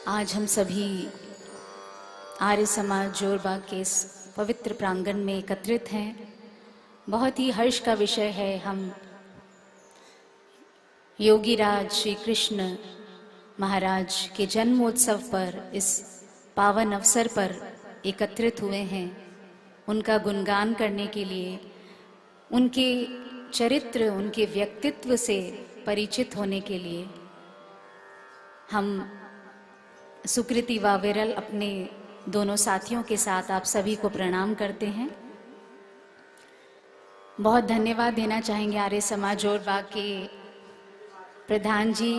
आज हम सभी आर्य समाज जोरबाग के इस पवित्र प्रांगण में एकत्रित हैं। बहुत ही हर्ष का विषय है। हम योगीराज श्री कृष्ण महाराज के जन्मोत्सव पर इस पावन अवसर पर एकत्रित हुए हैं, उनका गुणगान करने के लिए, उनके चरित्र, उनके व्यक्तित्व से परिचित होने के लिए। हम सुकृति व विरल अपने दोनों साथियों के साथ आप सभी को प्रणाम करते हैं। बहुत धन्यवाद देना चाहेंगे आर्य समाज जोरबाग के प्रधान जी,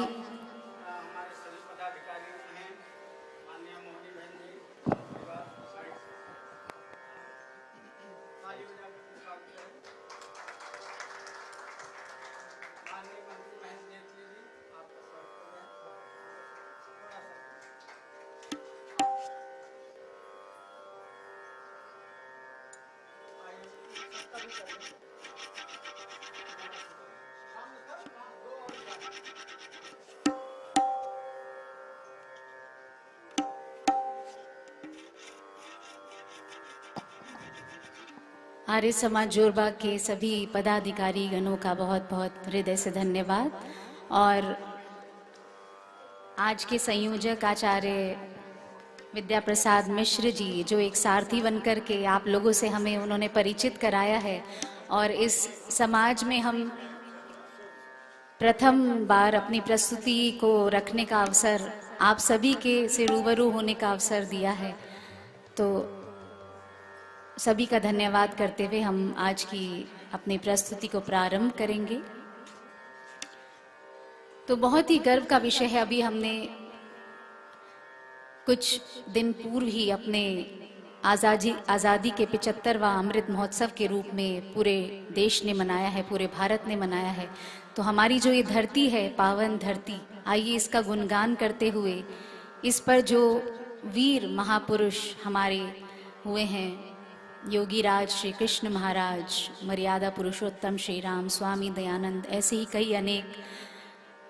आर्य समाज जोरबाग के सभी पदाधिकारी गणों का बहुत बहुत हृदय से धन्यवाद। और आज के संयोजक आचार्य विद्या प्रसाद मिश्र जी, जो एक सारथी बनकर के आप लोगों से हमें उन्होंने परिचित कराया है, और इस समाज में हम प्रथम बार अपनी प्रस्तुति को रखने का अवसर, आप सभी के से रूबरू होने का अवसर दिया है। तो सभी का धन्यवाद करते हुए हम आज की अपनी प्रस्तुति को प्रारंभ करेंगे। तो बहुत ही गर्व का विषय है। अभी हमने कुछ दिन पूर्व ही अपने आज़ादी के 75वां अमृत महोत्सव के रूप में पूरे देश ने मनाया है, पूरे भारत ने मनाया है। तो हमारी जो ये धरती है, पावन धरती, आइए इसका गुणगान करते हुए इस पर जो वीर महापुरुष हमारे हुए हैं, योगीराज श्री कृष्ण महाराज, मर्यादा पुरुषोत्तम श्री राम, स्वामी दयानंद, ऐसे ही कई अनेक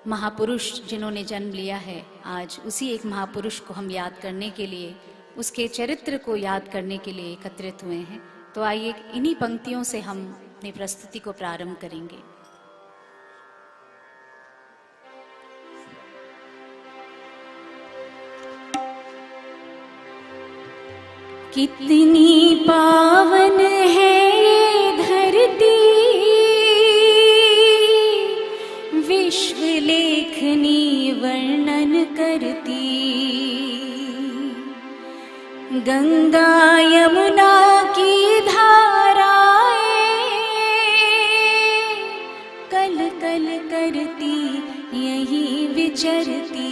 महापुरुष जिन्होंने जन्म लिया है, आज उसी एक महापुरुष को हम याद करने के लिए, उसके चरित्र को याद करने के लिए एकत्रित हुए हैं। तो आइए इन्हीं पंक्तियों से हम अपनी प्रस्तुति को प्रारंभ करेंगे। कितनी पावन है ये धरती, विश्व लेखनी वर्णन करती। गंगा यमुना की धाराएं कल कल करती यहीं विचरती।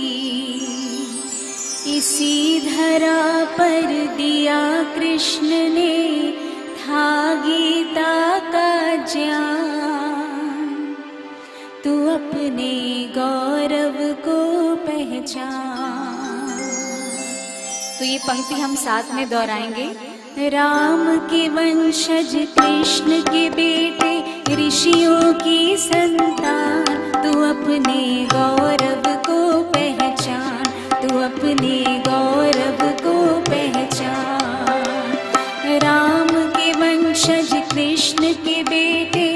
इसी धरा पर दिया कृष्ण ने था गीता का ज्ञान। तू अपने गौरव को पहचान। तो ये पंक्ति हम साथ में दोहराएंगे। राम के वंशज, कृष्ण के बेटे, ऋषियों की संतान, तू अपने गौरव को पहचान, तू अपने गौरव को पहचान। राम के वंशज, कृष्ण के बेटे,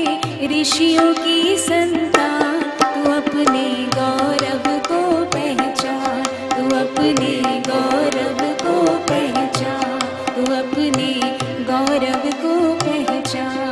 ऋषियों की संतान, तू अपने गौरव को पहचान, तू अपने गौरव को पहचान, तू अपने गौरव को पहचान।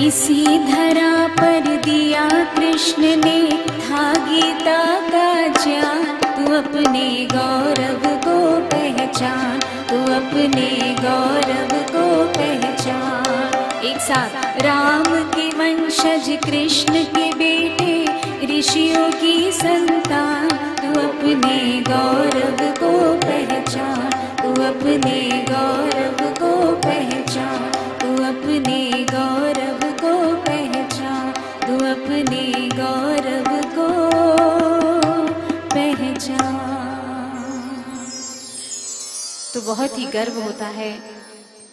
इसी धरा पर दिया कृष्ण ने था गीता का ज्ञान। तू अपने गौरव को पहचान, तू अपने गौरव को पहचान। एक साथ। राम के वंशज कृष्ण के बेटे ऋषियों की संतान। तू अपने गौरव को पहचान, तू अपने गौरव को पहचान, तू अपने गौरव को पहचान, तू अपने गौरव को पहचान। तो बहुत ही गर्व होता है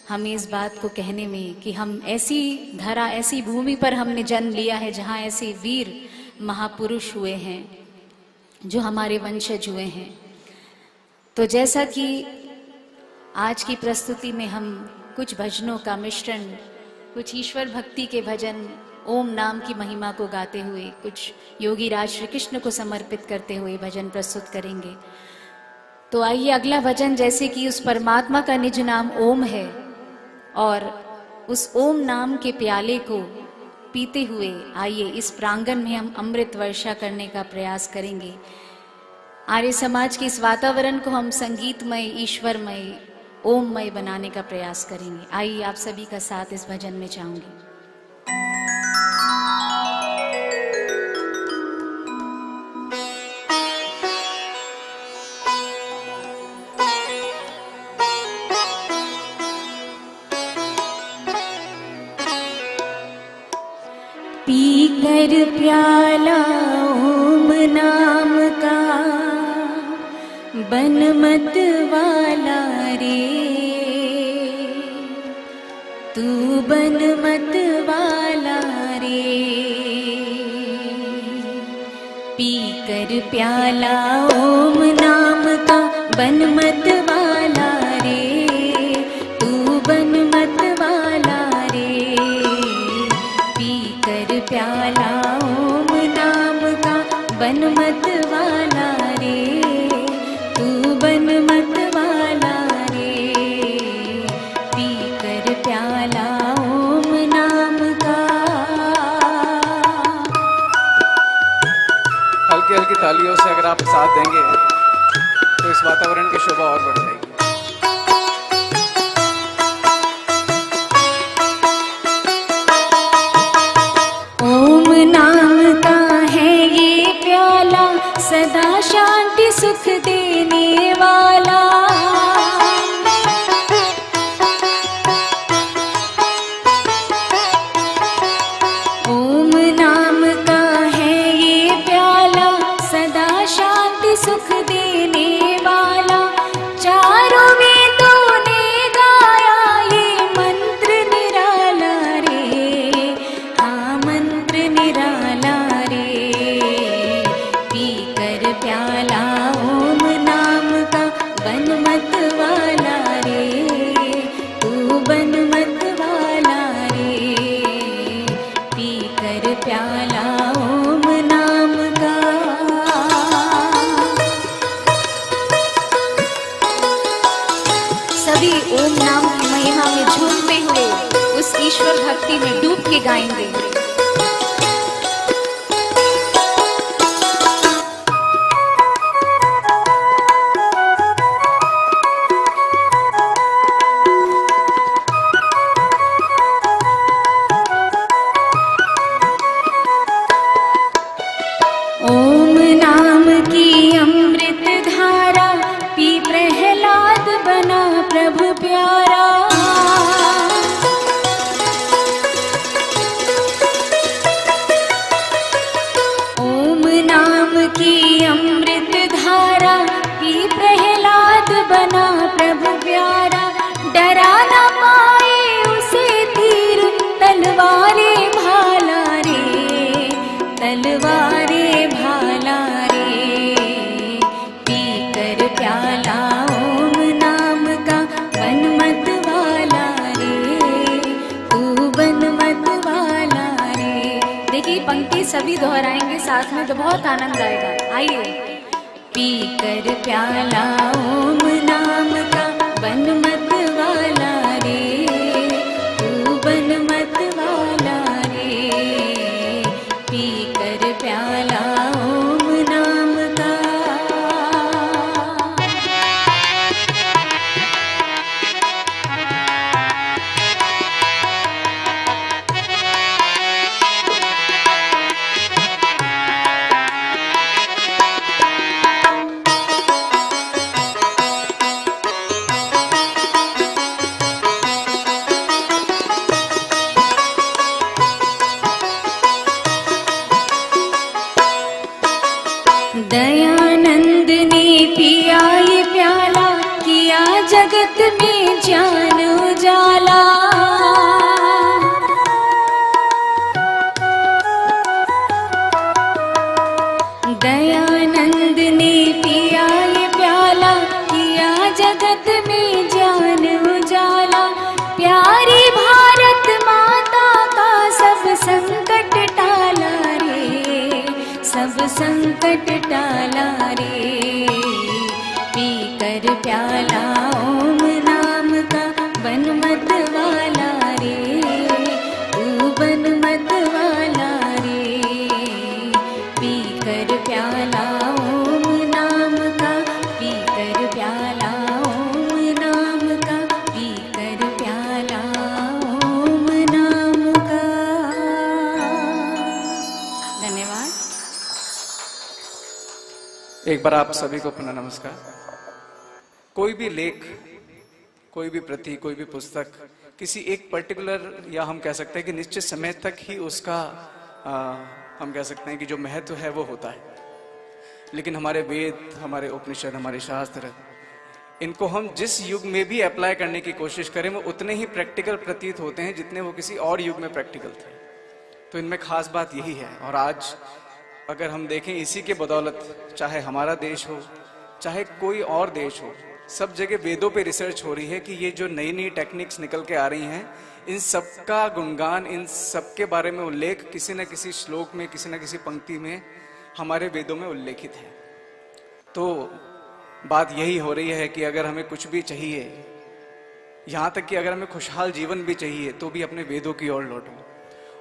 हमें इस बात को कहने में कि हम ऐसी धरा, ऐसी भूमि पर हमने जन्म लिया है जहाँ ऐसे वीर महापुरुष हुए हैं जो हमारे वंशज हुए हैं। तो जैसा कि आज की प्रस्तुति में हम कुछ भजनों का मिश्रण, कुछ ईश्वर भक्ति के भजन, ओम नाम की महिमा को गाते हुए, कुछ योगी राज श्री कृष्ण को समर्पित करते हुए भजन प्रस्तुत करेंगे। तो आइए अगला भजन, जैसे कि उस परमात्मा का निज नाम ओम है और उस ओम नाम के प्याले को पीते हुए आइए इस प्रांगण में हम अमृत वर्षा करने का प्रयास करेंगे। आर्य समाज के इस वातावरण को हम संगीतमय, ईश्वरमय, ओममय बनाने का प्रयास करेंगे। आइए आप सभी का साथ इस भजन में चाहूंगी। पीकर प्याला ओम नाम का बन मत वाला रे, तू बन मत वाला रे। पीकर प्याला ओम नाम का बन मत वाला रे, तू बन मत वाला रे। पीकर प्याला ओम नाम का बन मत वाला रे, तू बन मत वाला रे। पीकर प्याला ओम नाम का। हल्की हल्की तालियों से अगर आप साथ देंगे तो इस वातावरण की शोभा और बढ़ जाएगी। ओम नाम का है ये प्याला, सदा शांति सुख देने वाला। ओम नाम का है ये प्याला, सदा शांति सुख देने वाला। चारों वेदों ने गाया ये मंत्र निराला रे, हाँ मंत्र निराला रे। पीकर प्याला ओम नाम का बन मत वाला रे, तू बन मत वाला रे। पीकर प्याला ओम नाम का। सभी ओम नाम की महिमा में झूमते हुए उस ईश्वर भक्ति में डूब के गाएंगे। ओम नाम की अमृत धारा पी प्रहलाद बना प्रभु प्यारा। ओम नाम की अमृत धारा पी प्रहलाद बना प्रभु प्यारा। डरा न पाए उसे तीर तलवारे भाला रे, तलवारे भाला रे। पीकर प्याला ओम नाम का बन मत वाला रे, तू बन मत वाला रे। देखिए पंक्ति सभी दोहराएंगे साथ में तो बहुत आनंद आएगा। आइए। पीकर प्याला ओम नाम का बन मत वाला रे, तू बन मत वाला ज्ञान उजाला। दयानंद ने पिया ये प्याला, किया जगत में ज्ञान उजाला। प्यारी भारत माता का सब संकट टाला रे, सब संकट टाला रे। पीकर प्याला ओम नाम का बन मत वाला रे, तू बन मत वाला रे। पीकर प्याला ओम नाम का, पीकर प्याला ओम नाम का, पीकर प्याला ओम नाम का। धन्यवाद। एक बार आप सभी को पुनः नमस्कार। कोई भी लेख, कोई भी प्रति, कोई भी पुस्तक किसी एक पर्टिकुलर या हम कह सकते हैं कि निश्चित समय तक ही उसका हम कह सकते हैं कि जो महत्व है वो होता है। लेकिन हमारे वेद, हमारे उपनिषद, हमारे शास्त्र, इनको हम जिस युग में भी अप्लाई करने की कोशिश करें वो उतने ही प्रैक्टिकल प्रतीत होते हैं जितने वो किसी और युग में प्रैक्टिकल थे। तो इनमें खास बात यही है। और आज अगर हम देखें, इसी के बदौलत चाहे हमारा देश हो चाहे कोई और देश हो, सब जगह वेदों पे रिसर्च हो रही है कि ये जो नई नई टेक्निक्स निकल के आ रही हैं, इन सब का गुणगान, इन सब के बारे में उल्लेख किसी न किसी श्लोक में, किसी न किसी पंक्ति में हमारे वेदों में उल्लेखित है। तो बात यही हो रही है कि अगर हमें कुछ भी चाहिए, यहाँ तक कि अगर हमें खुशहाल जीवन भी चाहिए, तो भी अपने वेदों की ओर लौटो।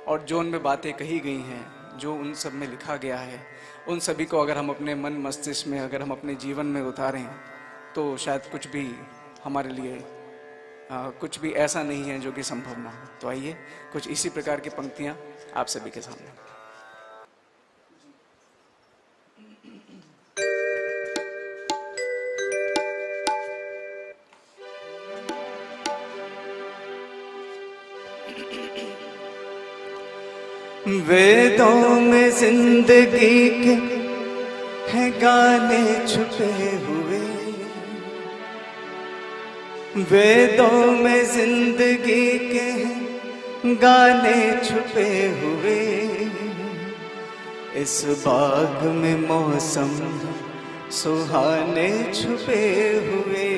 और जो उनमें बातें कही गई हैं, जो उन सब में लिखा गया है, उन सभी को अगर हम अपने मन मस्तिष्क में, अगर हम अपने जीवन में उतारें, तो शायद कुछ भी हमारे लिए कुछ भी ऐसा नहीं है जो कि संभव ना हो। तो आइए कुछ इसी प्रकार की पंक्तियां आप सभी के सामने। वेदों में जिंदगी के हैं गाने छुपे हुए, वेदों में जिंदगी के हैं गाने छुपे हुए। इस बाग में मौसम सुहाने छुपे हुए,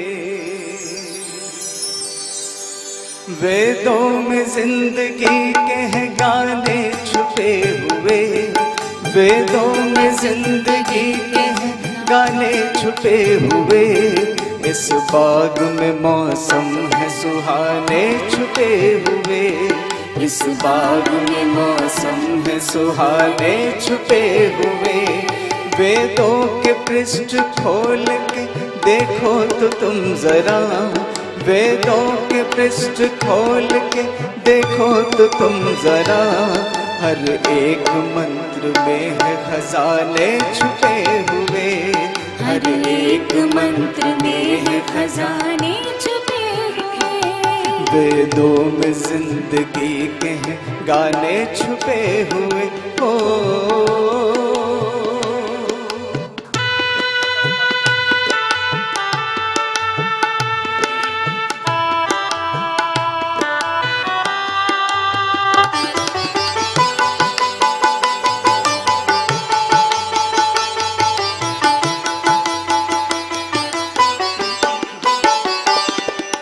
वेदों में जिंदगी के हैं गाने छुपे हुए, वेदों में जिंदगी के हैं गाने छुपे हुए। इस बाग में मौसम है सुहाने छुपे हुए, इस बाग में मौसम है सुहाने छुपे हुए। वेदों के पृष्ठ खोल के देखो तो तुम जरा, वेदों के पृष्ठ खोल के देखो तो तुम जरा। हर एक मंत्र में है खजाने छुपे हुए, हर एक मंत्र में है खजाने छुपे हुए। वेदों में जिंदगी के हैं गाने छुपे हुए हो।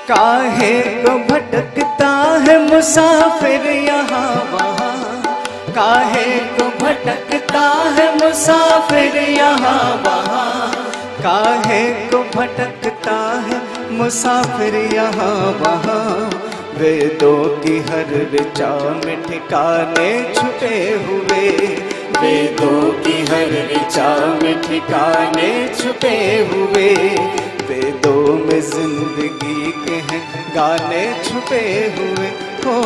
काहे को भटकता है मुसाफिर यहाँ वहाँ, काहे को भटकता है मुसाफिर यहाँ वहाँ, काहे को भटकता है मुसाफिर यहाँ वहाँ। वेदों की हर ऋचा में ठिकाने छुपे हुए, वेदों की हर ऋचा में ठिकाने छुपे हुए। वेदों में जिंदगी के हैं गाने छुपे हुए हो।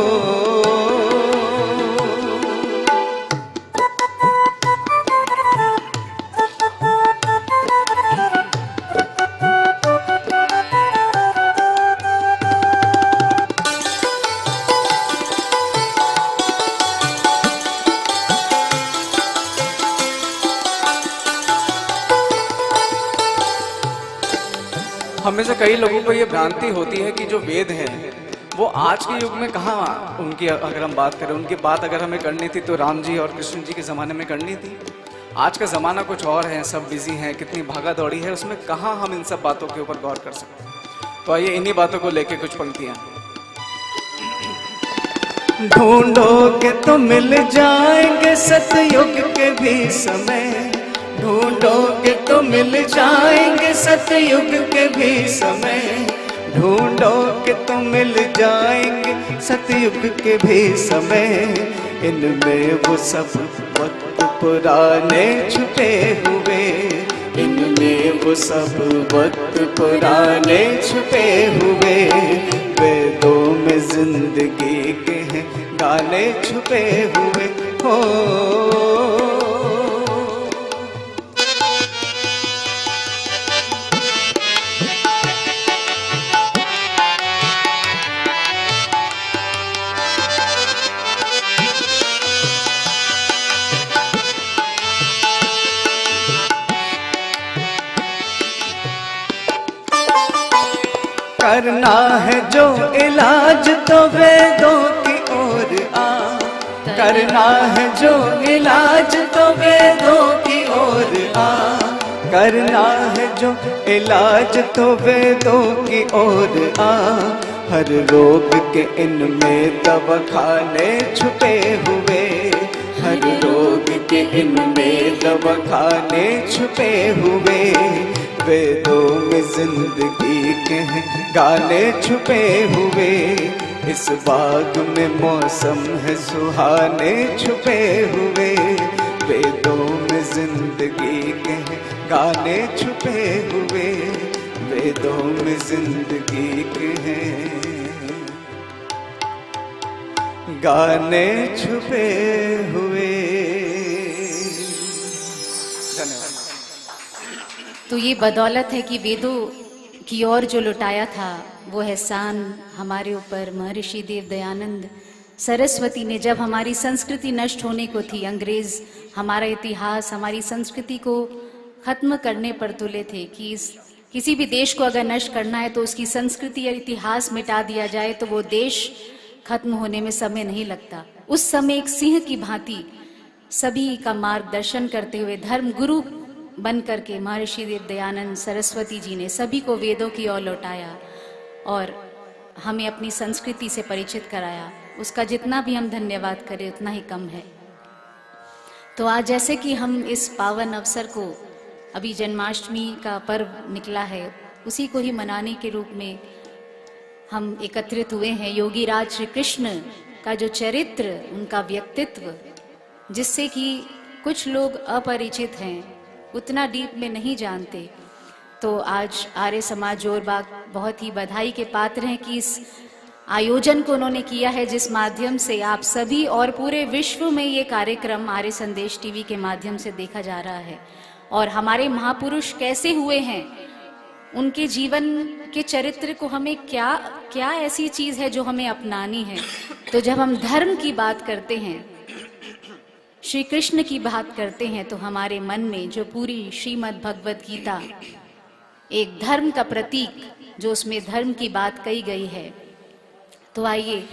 हमें से कई लोगों को ये भ्रांति होती है कि जो वेद हैं वो आज के युग में कहाँ उनकी, अगर हम बात करें उनकी बात अगर हमें करनी थी तो राम जी और कृष्ण जी के ज़माने में करनी थी। आज का ज़माना कुछ और है, सब बिजी हैं, कितनी भागा दौड़ी है, उसमें कहाँ हम इन सब बातों के ऊपर गौर कर सकते हैं। तो आइए इन्हीं बातों को लेके कुछ पंक्तियाँ। ढूंढोगे तो मिल जाएंगे सतयुग के भी समय, ढूंढोगे तो मिल जाएंगे सतयुग के भी समय, ढूंढोगे तो मिल जाएंगे सतयुग के भी समय। इनमें वो सब वक्त पुराने छुपे हुए, इनमें वो सब वक्त पुराने छुपे हुए, वेदों में जिंदगी के हैं गाने छुपे हुए हो। करना है जो इलाज तो वेदों की ओर आ, करना है जो इलाज तो वेदों की ओर आ, करना है जो इलाज तो वेदों की ओर आ। हर रोग के इनमें दवाखाने छुपे हुए, हर रोग के इनमें दवाखाने छुपे हुए, वेदों में जिंदगी के हैं गाने छुपे हुए। इस बाग में मौसम है सुहाने छुपे हुए, वेदों में जिंदगी के हैं गाने छुपे हुए, वेदों में जिंदगी के हैं गाने छुपे हुए। धन्यवाद। तो ये बदौलत है कि वेदों की ओर जो लुटाया था वो एहसान हमारे ऊपर महर्षि देव दयानंद सरस्वती ने, जब हमारी संस्कृति नष्ट होने को थी, अंग्रेज हमारा इतिहास हमारी संस्कृति को खत्म करने पर तुले थे कि किसी भी देश को अगर नष्ट करना है तो उसकी संस्कृति और इतिहास मिटा दिया जाए तो वो देश खत्म होने में समय नहीं लगता। उस समय एक सिंह की भांति सभी का मार्गदर्शन करते हुए धर्म गुरु बन करके महर्षि देव दयानंद सरस्वती जी ने सभी को वेदों की ओर लौटाया और हमें अपनी संस्कृति से परिचित कराया। उसका जितना भी हम धन्यवाद करें उतना ही कम है। तो आज जैसे कि हम इस पावन अवसर को, अभी जन्माष्टमी का पर्व निकला है, उसी को ही मनाने के रूप में हम एकत्रित हुए हैं। योगी राज श्री कृष्ण का जो चरित्र, उनका व्यक्तित्व, जिससे कि कुछ लोग अपरिचित हैं, उतना डीप में नहीं जानते, तो आज आर्य समाज जोरबाग बहुत ही बधाई के पात्र हैं कि इस आयोजन को उन्होंने किया है, जिस माध्यम से आप सभी और पूरे विश्व में ये कार्यक्रम आर्य संदेश टीवी के माध्यम से देखा जा रहा है। और हमारे महापुरुष कैसे हुए हैं, उनके जीवन के चरित्र को हमें क्या क्या ऐसी चीज है जो हमें अपनानी है। तो जब हम धर्म की बात करते हैं, श्री कृष्ण की बात करते हैं, तो हमारे मन में जो पूरी श्रीमद् भगवद गीता एक धर्म का प्रतीक, जो उसमें धर्म की बात कही गई है, तो आइए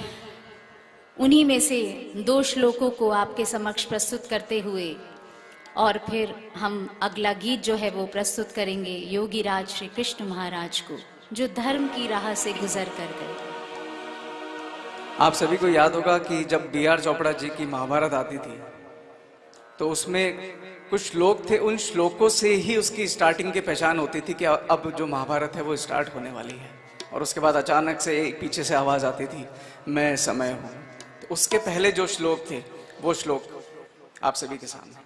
उन्हीं में से 2 श्लोकों को आपके समक्ष प्रस्तुत करते हुए और फिर हम अगला गीत जो है वो प्रस्तुत करेंगे योगी राज श्री कृष्ण महाराज को, जो धर्म की राह से गुजर कर गए। आप सभी को याद होगा कि जब B.R. चोपड़ा जी की महाभारत आती थी तो उसमें कुछ श्लोक थे, उन श्लोकों से ही उसकी स्टार्टिंग की पहचान होती थी कि अब जो महाभारत है वो स्टार्ट होने वाली है। और उसके बाद अचानक से एक पीछे से आवाज आती थी, मैं समय हूं। तो उसके पहले जो श्लोक थे वो श्लोक आप सभी के सामने।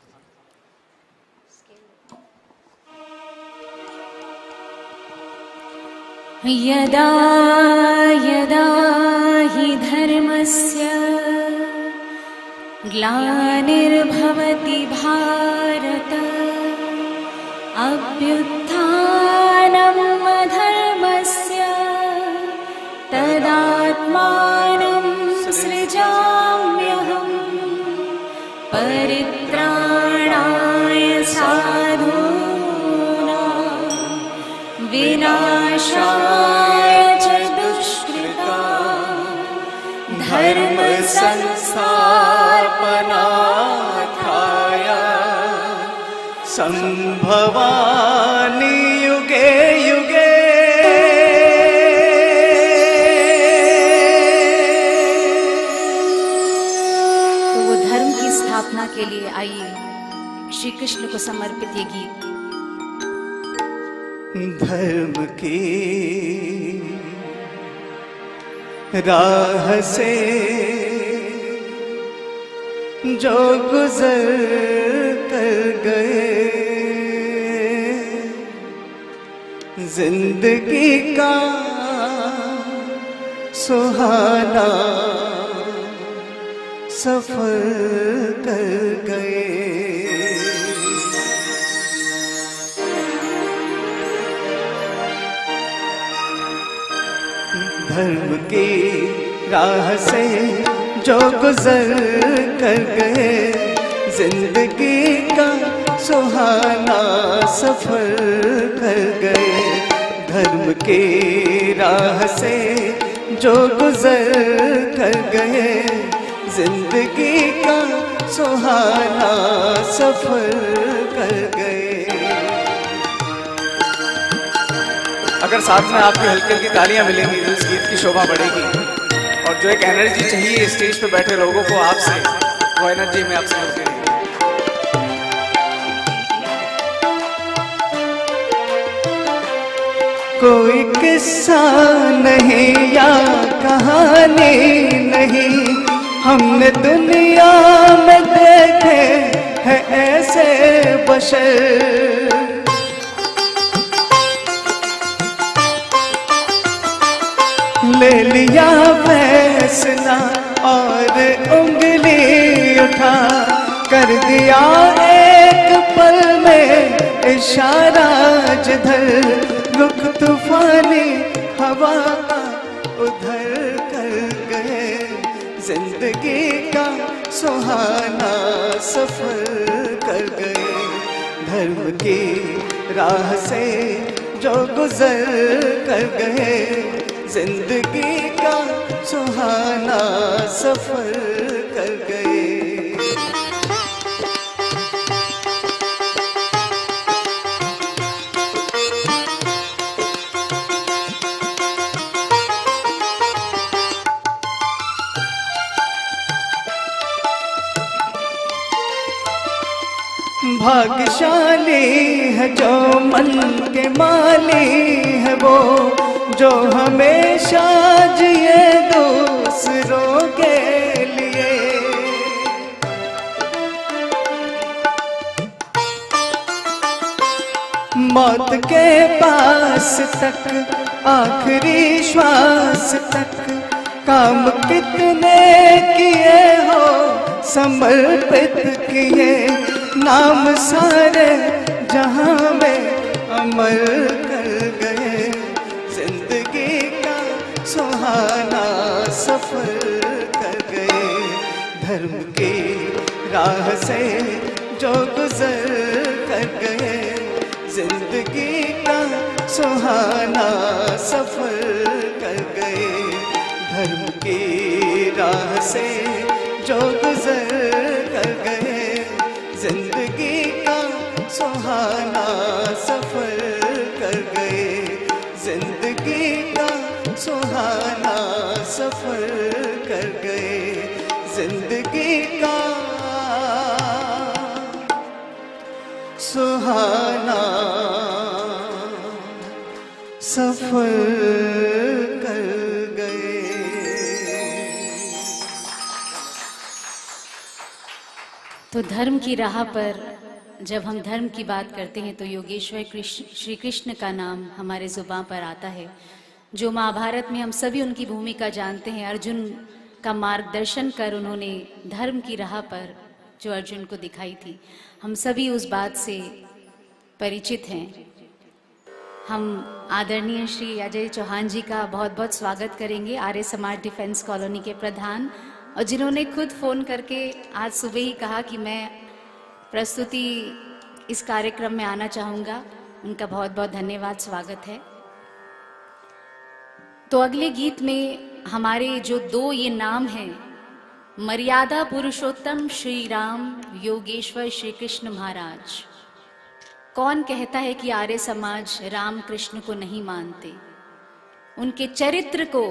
यदा यदा हि धर्मस्य ग्लानिर्भवति भारत अभ्युत्थानम् अधर्मस्य तदात्मानं सृजाम्यहम् परित्राणाय साधूनां विनाशाय विनाशाय च दुष्कृता धर्म संस्थापनार्थाय संभवामि युगे युगे। तो वो धर्म की स्थापना के लिए आइए श्री कृष्ण को समर्पित ये गीत। धर्म की राह से जो गुजर कर गए जिंदगी का सुहाना सफर कर गए। धर्म की राह से जो गुजर कर गए जिंदगी का सुहाना सफर कर गए। धर्म की राह से जो गुजर कर गए जिंदगी का सुहाना सफर कर गए। अगर साथ में आपकी हल्की हल्की तालियां मिलेंगी तो इस गीत की शोभा बढ़ेगी और जो एक एनर्जी चाहिए स्टेज पे बैठे लोगों को आपसे, वो एनर्जी में आपसे मिलती रहेगी। कोई किस्सा नहीं या कहानी नहीं हमने दुनिया में देखे हैं ऐसे बशर। ले लिया फैसला और उंगली उठा कर दिया एक पल में इशारा जिधर रुख तूफानी हवा का उधर कर गए जिंदगी का सुहाना सफर कर गए। धर्म की राह से जो गुजर कर गए जिंदगी का सुहाना सफर कर गए। भाग्यशाली है जो मन के माली है वो जो हमेशा जिए दूसरों के लिए। मौत के पास तक आखिरी श्वास तक काम कितने किए हो समर्पित किए नाम सारे जहां में अमर कर गए जिंदगी का सुहाना सफर कर गए। धर्म की राह से जो गुजर कर गए जिंदगी का सुहाना सफर कर गए। धर्म की राह से जो गुजर कर गए जिंदगी का सुहाना सफर कर गए जिंदगी का सुहाना सफर कर गए जिंदगी का सुहाना सफर कर गए। तो धर्म की राह पर जब हम धर्म की बात करते हैं तो योगेश्वर श्री कृष्ण का नाम हमारे जुबान पर आता है, जो महाभारत में हम सभी उनकी भूमिका जानते हैं। अर्जुन का मार्गदर्शन कर उन्होंने धर्म की राह पर जो अर्जुन को दिखाई थी, हम सभी उस बात से परिचित हैं। हम आदरणीय श्री अजय चौहान जी का बहुत बहुत स्वागत करेंगे, आर्य समाज डिफेंस कॉलोनी के प्रधान, और जिन्होंने खुद फ़ोन करके आज सुबह ही कहा कि मैं प्रस्तुति इस कार्यक्रम में आना चाहूँगा। उनका बहुत बहुत धन्यवाद, स्वागत है। तो अगले गीत में हमारे जो दो ये नाम हैं, मर्यादा पुरुषोत्तम श्री राम, योगेश्वर श्री कृष्ण महाराज। कौन कहता है कि आर्य समाज राम कृष्ण को नहीं मानते? उनके चरित्र को,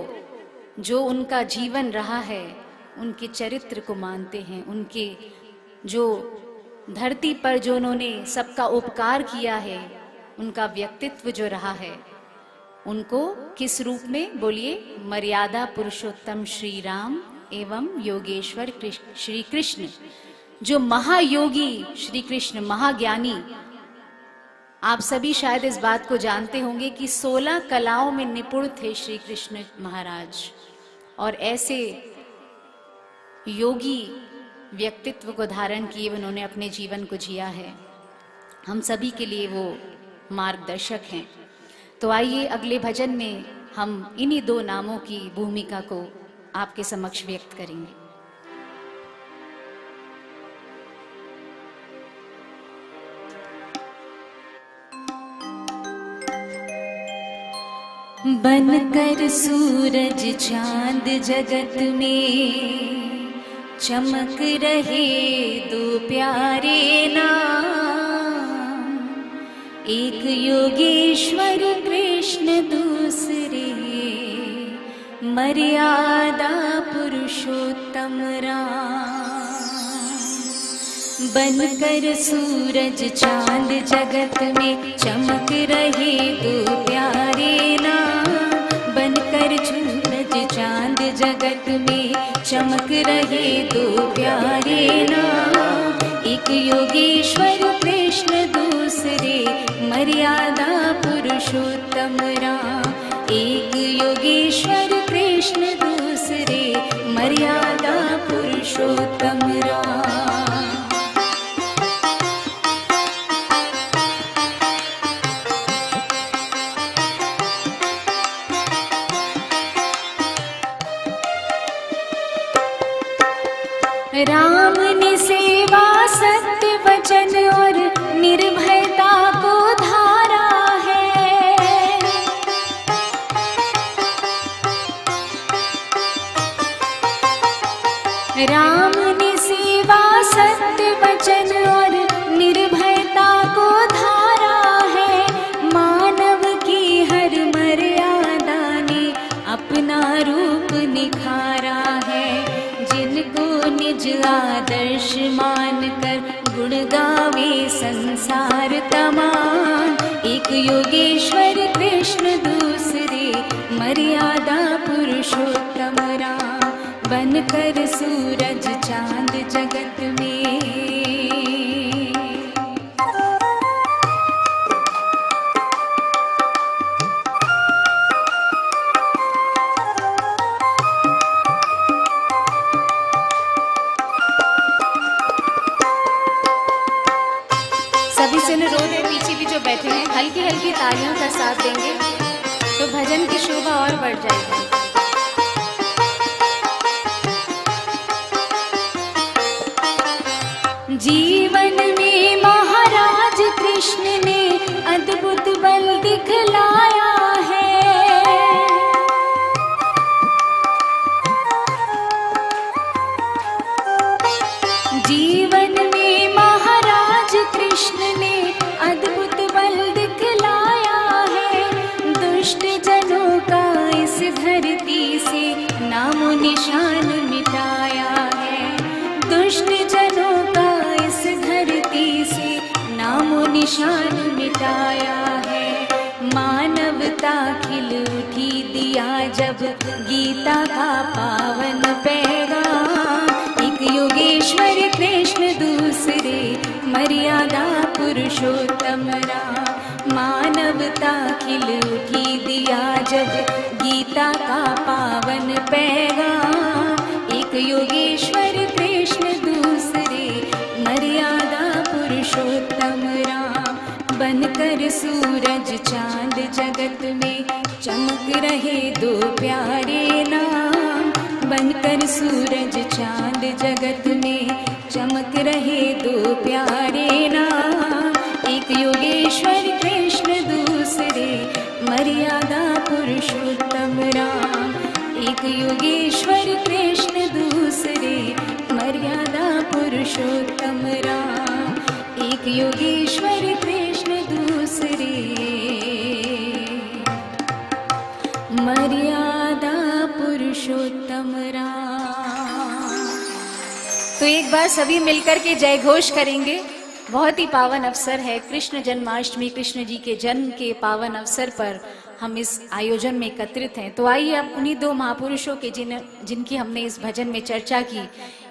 जो उनका जीवन रहा है, उनके चरित्र को मानते हैं। उनके जो धरती पर जो उन्होंने सबका उपकार किया है, उनका व्यक्तित्व जो रहा है, उनको किस रूप में? बोलिए, मर्यादा पुरुषोत्तम श्री राम एवं योगेश्वर श्री कृष्ण। जो महायोगी श्री कृष्ण, महाज्ञानी। आप सभी शायद इस बात को जानते होंगे कि 16 कलाओं में निपुण थे श्री कृष्ण महाराज, और ऐसे योगी व्यक्तित्व को धारण किए उन्होंने अपने जीवन को जिया है। हम सभी के लिए वो मार्गदर्शक हैं। तो आइए अगले भजन में हम इन्हीं दो नामों की भूमिका को आपके समक्ष व्यक्त करेंगे। बनकर सूरज चांद जगत में चमक रहे दो प्यारे नाम, एक योगेश्वर कृष्ण, दूसरे मर्यादा पुरुषोत्तम राम। बनकर सूरज चांद जगत में चमक रहे दो प्यारे नाम, बनकर सूरज चांद जगत में चमक रहे दो प्यारे नाम, एक योगेश्वर कृष्ण, दूसरे मर्यादा पुरुषोत्तम राम। एक योगेश्वर कृष्ण, दूसरे मर्यादा पुरुषोत्तम राम। राम ने सेवा सत्य वचन और निर्भयता को धारा है। राम ने सेवा सत्य वचन और निर्भयता को धारा है। मानव की हर मर्यादा ने अपना रूप निखारा है। जिनको निज आदर्श मानकर गुण गावे संसार तमाम, एक योगेश्वर कृष्ण, दूसरे मर्यादा पुरुषोत्तम राम। बनकर सूरज चांद जगत में सभी से अनुरोध है, पीछे भी जो बैठे हैं हल्की हल्की तालियों का साथ देंगे तो भजन की शोभा और बढ़ जाएगी। जीवन में महाराज कृष्ण ने अद्भुत बल दिखलाया है। जीवन में महाराज कृष्ण ने अद्भुत बल दिखलाया है। दुष्ट जनों का इस धरती से नामो निशान मिटाया है। दुष्ट जनों का इस धरती से नामो निशान मिटाया है। मानवता खिल उठी दिया जब गीता का पावन पैगाम, एक योगेश्वर कृष्ण, दूसरे मर्यादा पुरुषोत्तम राम। मानवता खिल उठी दिया जब गीता का पावन पैगाम, एक योगेश्वर कृष्ण, दूसरे मर्यादा पुरुषोत्तम राम। बनकर सूरज चांद जगत में चमक रहे दो प्यारे नाम। बनकर सूरज चांद जगत में चमक रहे दो प्यारे नाम, एक योगेश्वर कृष्ण, दूसरे मर्यादा पुरुषोत्तम राम। योगेश्वर कृष्ण दूसरे, मर्यादा पुरुषोत्तम राम। एक योगेश्वर कृष्ण दूसरे, मर्यादा पुरुषोत्तम राम। तो एक बार सभी मिलकर के जय घोष करेंगे। बहुत ही पावन अवसर है, कृष्ण जन्माष्टमी, कृष्ण जी के जन्म के पावन अवसर पर हम इस आयोजन में एकत्रित हैं। तो आइए अब उन्हीं दो महापुरुषों के जिनकी हमने इस भजन में चर्चा की,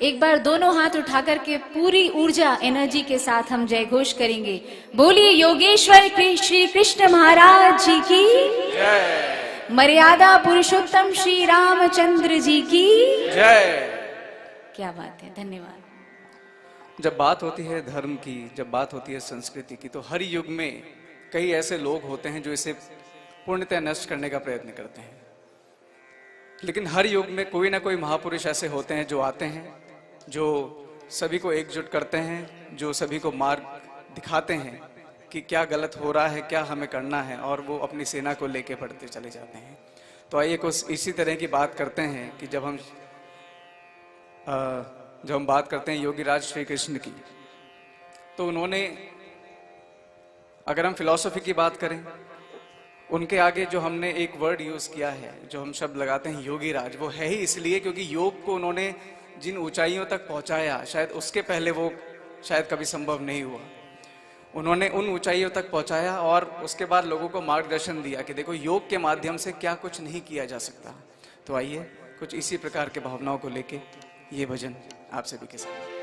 एक बार दोनों हाथ उठा करके पूरी ऊर्जा एनर्जी के साथ हम जय घोष करेंगे। बोलिए योगेश्वर श्री कृष्ण महाराज जी की जय, मर्यादा पुरुषोत्तम श्री रामचंद्र जी की जय। क्या बात है, धन्यवाद। जब बात होती है धर्म की, जब बात होती है संस्कृति की, तो हर युग में कई ऐसे लोग होते हैं जो इसे पूर्णतः नष्ट करने का प्रयत्न करते हैं। लेकिन हर युग में कोई ना कोई महापुरुष ऐसे होते हैं जो आते हैं, जो सभी को एकजुट करते हैं, जो सभी को मार्ग दिखाते हैं कि क्या गलत हो रहा है, क्या हमें करना है, और वो अपनी सेना को लेके बढ़ते चले जाते हैं। तो आइए कुछ इसी तरह की बात करते हैं कि जब हम बात करते हैं योगीराज श्री कृष्ण की, तो उन्होंने, अगर हम फिलॉसफी की बात करें, उनके आगे जो हमने एक वर्ड यूज किया है, जो हम शब्द लगाते हैं योगीराज, वो है ही इसलिए क्योंकि योग को उन्होंने जिन ऊंचाइयों तक पहुंचाया, शायद उसके पहले वो शायद कभी संभव नहीं हुआ। उन्होंने उन ऊंचाइयों तक पहुंचाया और उसके बाद लोगों को मार्गदर्शन दिया कि देखो योग के माध्यम से क्या कुछ नहीं किया जा सकता। तो आइए कुछ इसी प्रकार के भावनाओं को लेके ये भजन आप सभी के साथ।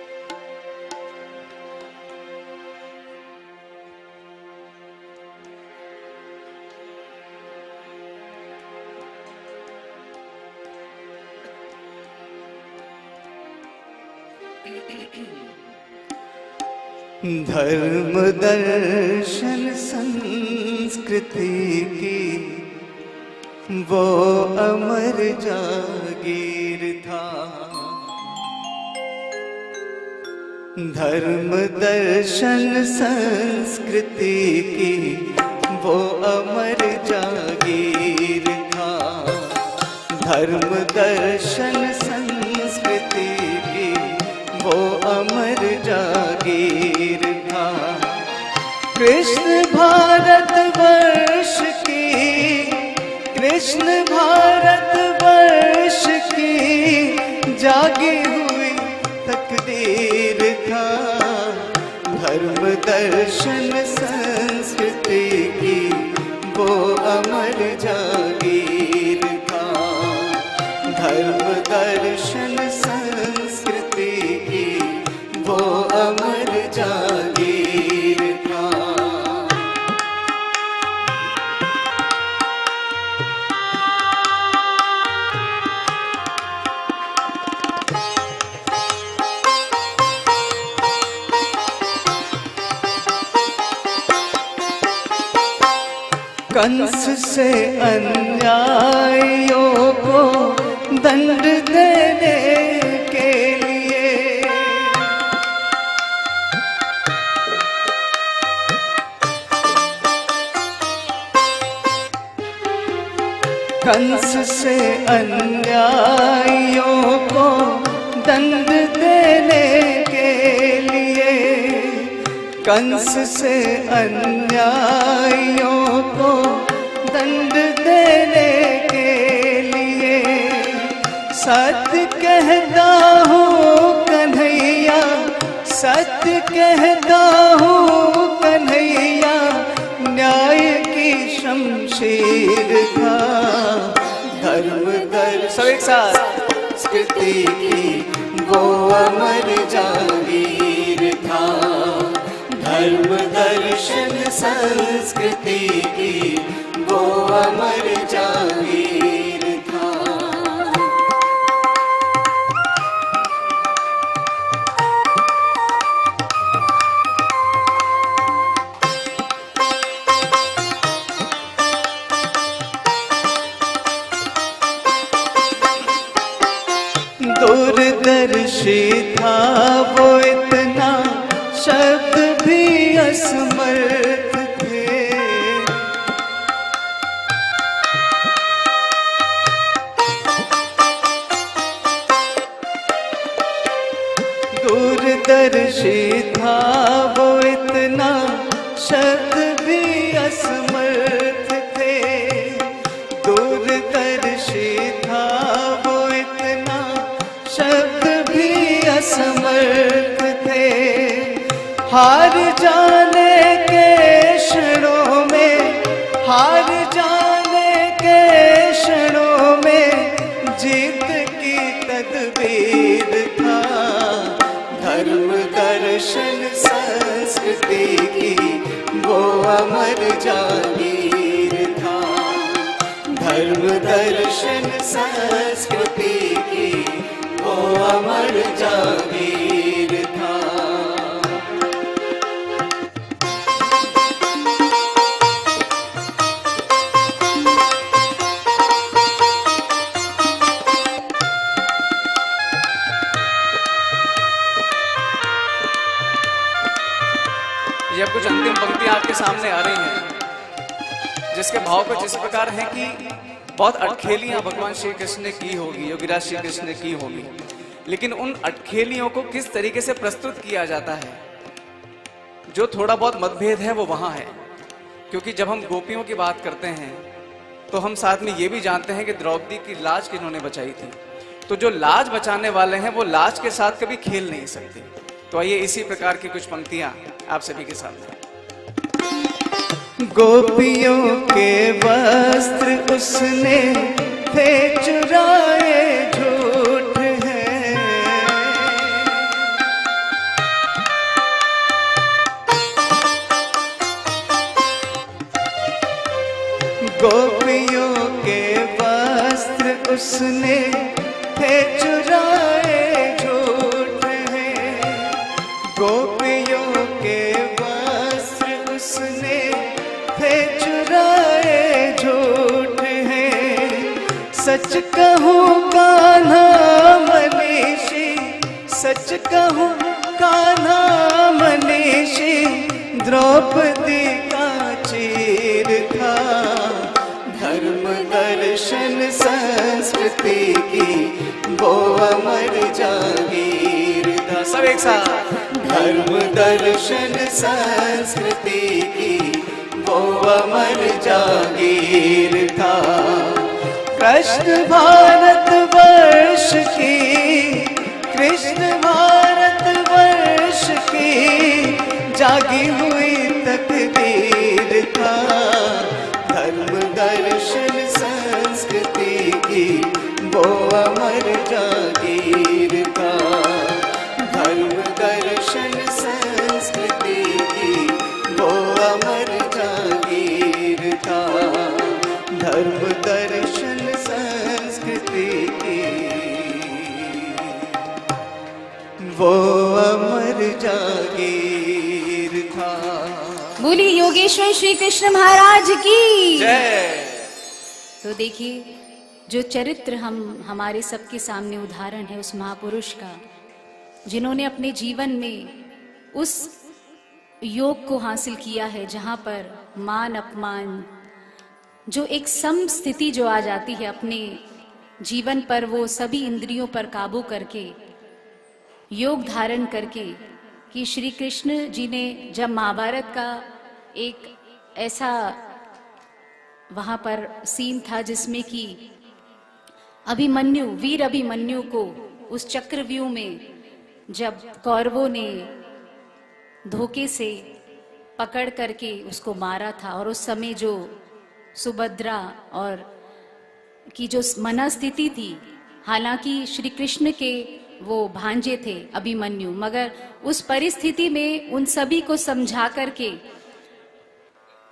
धर्म दर्शन संस्कृति की वो अमर जागीर था। धर्म दर्शन संस्कृति की वो अमर जागीर था। धर्म दर्शन संस्कृति की वो अमर जागीर था। कृष्ण भारत वर्ष की, कृष्ण भारत वर्ष की जागी हुई तकदीर था। धर्म दर्शन संस्कृति की वो अमर जागीर था। धर्म दर्शन संस्कृति की वो अमर जागीर था। कंस से अन्यायियों को दंड देने के लिए कंस से अन्यायियों को दंड देने के लिए, कंस से अन्यायियों को दंड देने के लिए सत्य कहता हूँ कन्हैया, सत्य कहता हूँ कन्हैया, न्याय की शमशीर था। धर्म दर्शन सब एक साथ संस्कृति की वो अमर जागीर था। धर्म दर्शन संस्कृति की वो अमर जागीर था। दूरदर्शी था वो इतना, शब्द भी असमर्थ थे। दूरदर्शी था वो इतना, शब्द भी असमर्थ थे। दूरदर्शी था वो इतना, शब्द भी असमर्थ थे। हार जाने के क्षणों में, हार जाने के क्षणों में जीत की तदबीर था। धर्म दर्शन संस्कृति की वो अमर जागीर था। धर्म दर्शन संस्कृति की वो अमर जागीर था। ये कुछ अंतिम पंक्ति आपके सामने आ रही हैं, जिसके भाव कुछ इस प्रकार है कि बहुत अटखेलियां भगवान श्री कृष्ण ने की होगी, योगीराज श्री कृष्ण ने की होगी, लेकिन उन अटखेलियों को किस तरीके से प्रस्तुत किया जाता है, जो थोड़ा बहुत मतभेद है वो वहां है। क्योंकि जब हम गोपियों की बात करते हैं तो हम साथ में ये भी जानते हैं कि द्रौपदी की लाज किन्होंने बचाई थी। तो जो लाज बचाने वाले हैं वो लाज के साथ कभी खेल नहीं सकते। तो आइए इसी प्रकार की कुछ पंक्तियां आप सभी के सामने। गोपियों के वस्त्र उसने थे चुराए, झूठ है। गोपियों के वस्त्र उसने थे चुराए, झूठ है। गोपियों के वस्त्र उसने थे चुराए, झूठ है। सच कहूँ कान्हा मनीषी, सच कहूँ कान्हा मनीषी, द्रौपदी का चीर था। धर्म दर्शन संस्कृति की वो अमर जागीर था। सब एक साथ। धर्म दर्शन संस्कृति की वो अमर जागीर था। कृष्ण भारत वर्ष की, कृष्ण भारत वर्ष की जागी हुई तकदीर था। धर्म दर्शन संस्कृति की वो अमर जागीर था। धर्म दर्शन संस्कृति की वो अमर जागीर था। धर्म दर्शन संस्कृति की वो अमर जागीर था। बोली योगेश्वर श्री कृष्ण महाराज की जय। तो देखिए, जो चरित्र हमारे सबके सामने उदाहरण है उस महापुरुष का, जिन्होंने अपने जीवन में उस योग को हासिल किया है जहां पर मान अपमान, जो एक सम स्थिति जो आ जाती है अपने जीवन पर, वो सभी इंद्रियों पर काबू करके योग धारण करके, कि श्री कृष्ण जी ने जब महाभारत का एक ऐसा वहां पर सीन था जिसमें कि अभिमन्यु, वीर अभिमन्यु को उस चक्रव्यूह में जब कौरवों ने धोखे से पकड़ करके उसको मारा था, और उस समय जो सुभद्रा और की जो मनस्थिति थी, हालांकि श्री कृष्ण के वो भांजे थे अभिमन्यु, मगर उस परिस्थिति में उन सभी को समझा करके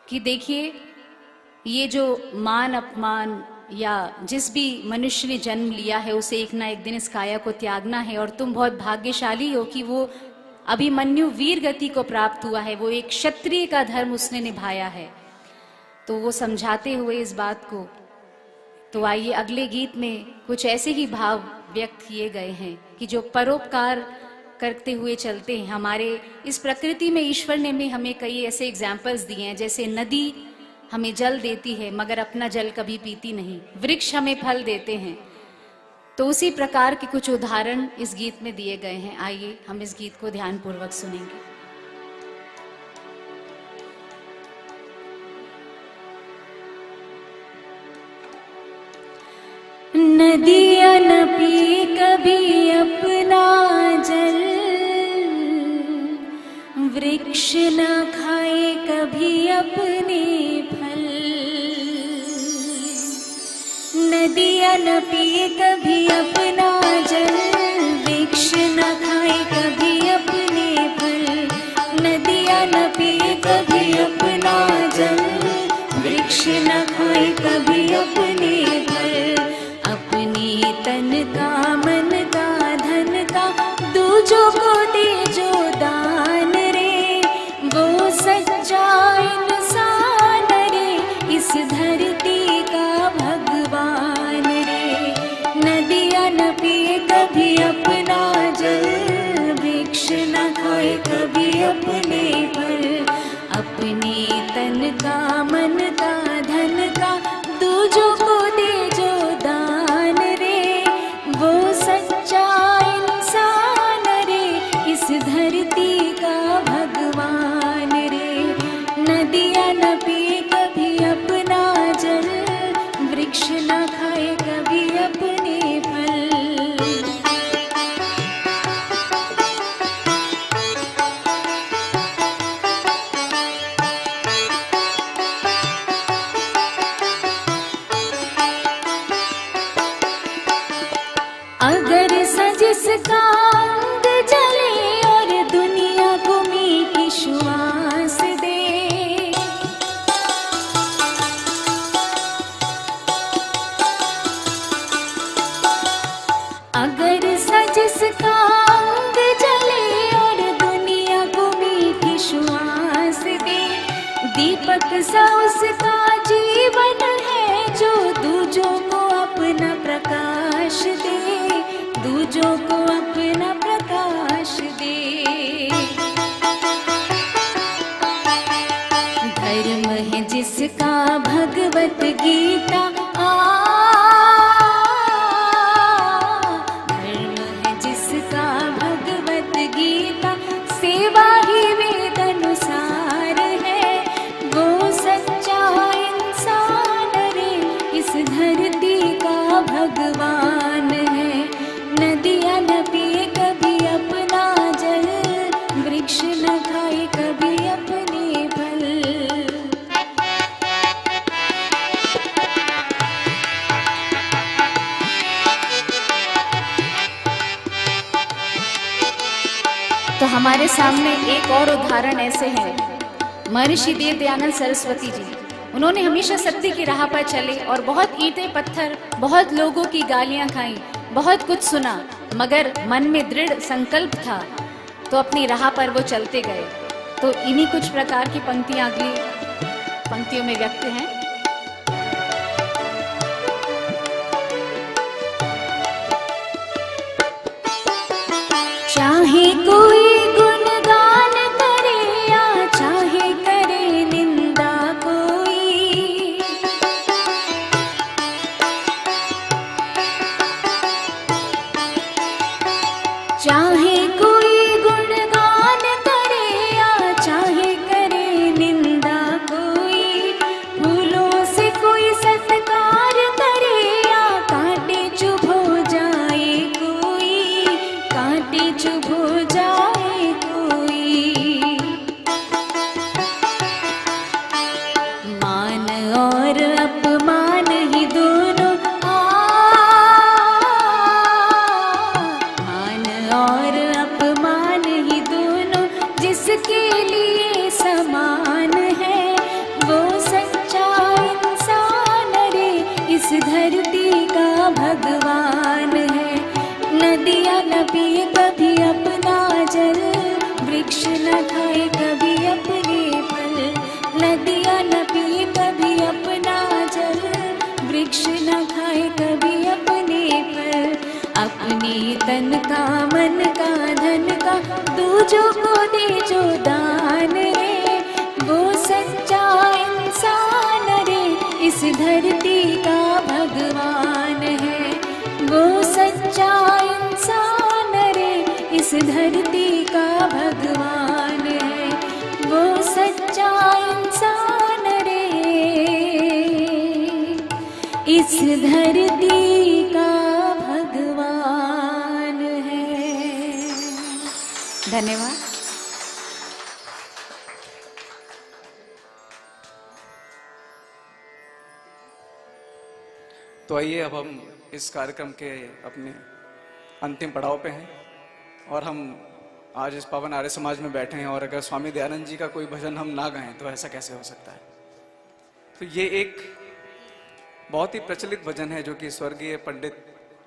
कि देखिए, ये जो मान अपमान या जिस भी मनुष्य ने जन्म लिया है उसे एक ना एक दिन इस काया को त्यागना है, और तुम बहुत भाग्यशाली हो कि वो अभिमन्यु वीर गति को प्राप्त हुआ है, वो एक क्षत्रिय का धर्म उसने निभाया है। तो वो समझाते हुए इस बात को, तो आइए अगले गीत में कुछ ऐसे ही भाव व्यक्त किए गए हैं कि जो परोपकार करते हुए चलते हैं। हमारे इस प्रकृति में ईश्वर ने में हमें कई ऐसे एग्जाम्पल्स दिए हैं, जैसे नदी हमें जल देती है मगर अपना जल कभी पीती नहीं, वृक्ष हमें फल देते हैं तो उसी प्रकार के कुछ उदाहरण इस गीत में दिए गए हैं। आइए हम इस गीत को ध्यानपूर्वक सुनेंगे। नदियाँ न पी कभी अपना जल, वृक्ष न खाए कभी अपने फल। नदियाँ न पिए कभी अपना जल, वृक्ष न खाए कभी अपने फल। नदियाँ न पिए कभी अपना जल, वृक्ष न खाए कभी अपने फल। अपनी तन का मन का धन का दूजों को दे जो दान रे, वो सच्चा इंसान रे, इस धरती का भगवान रे। नदियाँ न पिए कभी अपना जल, वृक्ष न खाए कभी अपने फल। अपनी तन का मन का धन का दूजों को दे जो दान रे, वो सच्चा इंसान रे, इस धरती का भगवान रे। नदियाँ न पिए कभी अपना जल, वृक्ष न खाए कभी अपने फल। अगर जिसका अंग जले और दुनिया को मीठी श्वास दे, अगर जिसका अंग जले और दुनिया को मीठी श्वास दे, दीपक सा उसका जीवन है जो दूजों को अपना प्रकाश दे, दूजों को अपना प्रकाश दे। धर्म है जिसका भगवत गीता, धर्म है जिसका भगवत गीता, सेवा ही वेद अनुसार है, वो सच्चा इंसान रे, इस धरती का भगवान है। नदियाँ न पिए कभी अपना जल, वृक्ष न खाए कभी अपने फल। तो हमारे सामने एक और उदाहरण ऐसे है, महर्षि देव दयानंद सरस्वती जी। उन्होंने हमेशा सत्य की राह पर चले और बहुत ईंटें पत्थर, बहुत लोगों की गालियां खाई, बहुत कुछ सुना, मगर मन में दृढ़ संकल्प था तो अपनी राह पर वो चलते गए। तो इन्हीं कुछ प्रकार की पंक्तियां अगली पंक्तियों में व्यक्त हैं। चाहे कोई गुणगान करे या चाहे करे निंदा कोई, चाहे कोई गुणगान करे या चाहे करे निंदा कोई, फूलों से कोई सत्कार करे या कांटे चुभ हो जाए कोई, कांटे चुभ हो जाए कोई। मान और अपमान ही दोनों, मान और अपमान ही दोनों जिसके लिए समान है, वो सच्चा इंसान रे, इस धरती का भगवान है। नदियाँ न पिए कभी अपना जल, वृक्ष न खाए कभी अपने फल। नदियाँ न पिए कभी अपना जल, वृक्ष न खाए कभी अपने फल। अपनी तन का मन का धन का दूजों को दे जो दान रे, वो सच्चा इंसान रे, इस धरती का भगवान है, वो सच्चा धरती का भगवान है वो सच्चा इंसान रे, इस धरती का भगवान है। धन्यवाद। तो आइए अब हम इस कार्यक्रम के अपने अंतिम पड़ाव पे हैं और हम आज इस पावन आर्य समाज में बैठे हैं और अगर स्वामी दयानंद जी का कोई भजन हम ना गाएं तो ऐसा कैसे हो सकता है। तो ये एक बहुत ही प्रचलित भजन है जो कि स्वर्गीय पंडित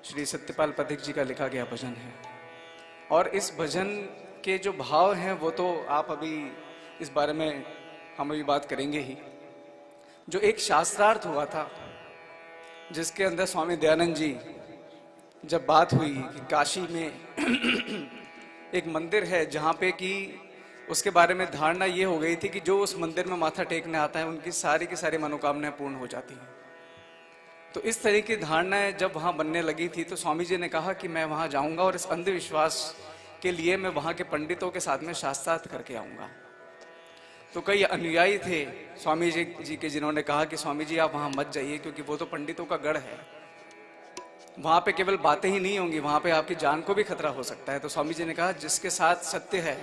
श्री सत्यपाल पथिक जी का लिखा गया भजन है और इस भजन के जो भाव हैं वो तो आप अभी इस बारे में हम अभी बात करेंगे ही। जो एक शास्त्रार्थ हुआ था जिसके अंदर स्वामी दयानंद जी जब बात हुई कि काशी में एक मंदिर है जहाँ पे कि उसके बारे में धारणा ये हो गई थी कि जो उस मंदिर में माथा टेकने आता है उनकी सारी की सारी मनोकामनाएं पूर्ण हो जाती हैं। तो इस तरह की धारणाएं जब वहाँ बनने लगी थी तो स्वामी जी ने कहा कि मैं वहाँ जाऊँगा और इस अंधविश्वास के लिए मैं वहाँ के पंडितों के साथ में शास्त्रार्थ करके आऊँगा। तो कई अनुयायी थे स्वामी जी के जिन्होंने कहा कि स्वामी जी आप वहाँ मत जाइए क्योंकि वो तो पंडितों का गढ़ है, वहाँ पे केवल बातें ही नहीं होंगी, वहाँ पे आपकी जान को भी खतरा हो सकता है। तो स्वामी जी ने कहा जिसके साथ सत्य है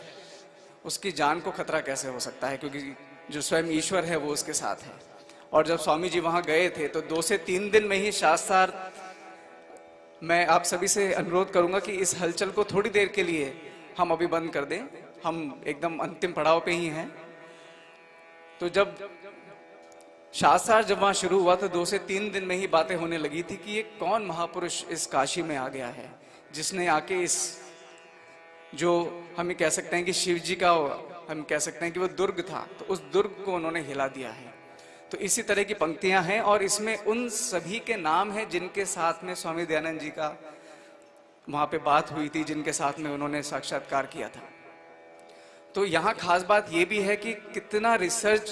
उसकी जान को खतरा कैसे हो सकता है, क्योंकि जो स्वयं ईश्वर है वो उसके साथ है। और जब स्वामी जी वहाँ गए थे तो 2 से 3 दिन में ही शास्त्रार्थ, मैं आप सभी से अनुरोध करूंगा कि इस हलचल को थोड़ी देर के लिए हम अभी बंद कर दें, हम एकदम अंतिम पड़ाव पे ही हैं। तो जब शास्त्रार्थ जब वहां शुरू हुआ तो 2 से 3 दिन में ही बातें होने लगी थी कि ये कौन महापुरुष इस काशी में आ गया है जिसने आके इस, जो हम कह सकते हैं कि शिव जी का, हम कह सकते हैं कि वो दुर्ग था, तो उस दुर्ग को उन्होंने हिला दिया है। तो इसी तरह की पंक्तियां हैं और इसमें उन सभी के नाम हैं जिनके साथ में स्वामी दयानंद जी का वहां पे बात हुई थी, जिनके साथ में उन्होंने साक्षात्कार किया था। तो यहाँ खास बात ये भी है कि कितना रिसर्च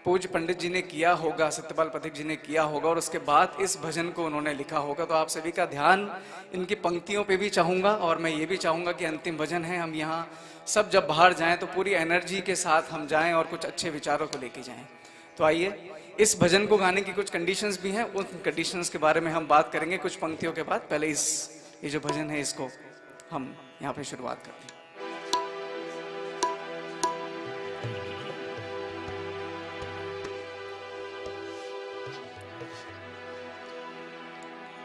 पूज्य पंडित जी ने किया होगा, सत्यपाल पथिक जी ने किया होगा और उसके बाद इस भजन को उन्होंने लिखा होगा। तो आप सभी का ध्यान इनकी पंक्तियों पे भी चाहूंगा और मैं ये भी चाहूंगा कि अंतिम भजन है, हम यहाँ सब जब बाहर जाएं तो पूरी एनर्जी के साथ हम जाएं और कुछ अच्छे विचारों को लेके जाएं। तो आइए, इस भजन को गाने की कुछ कंडीशंस भी हैं, उन कंडीशंस के बारे में हम बात करेंगे कुछ पंक्तियों के बाद। पहले ये जो भजन है इसको हम यहाँ पे शुरुआत करते हैं।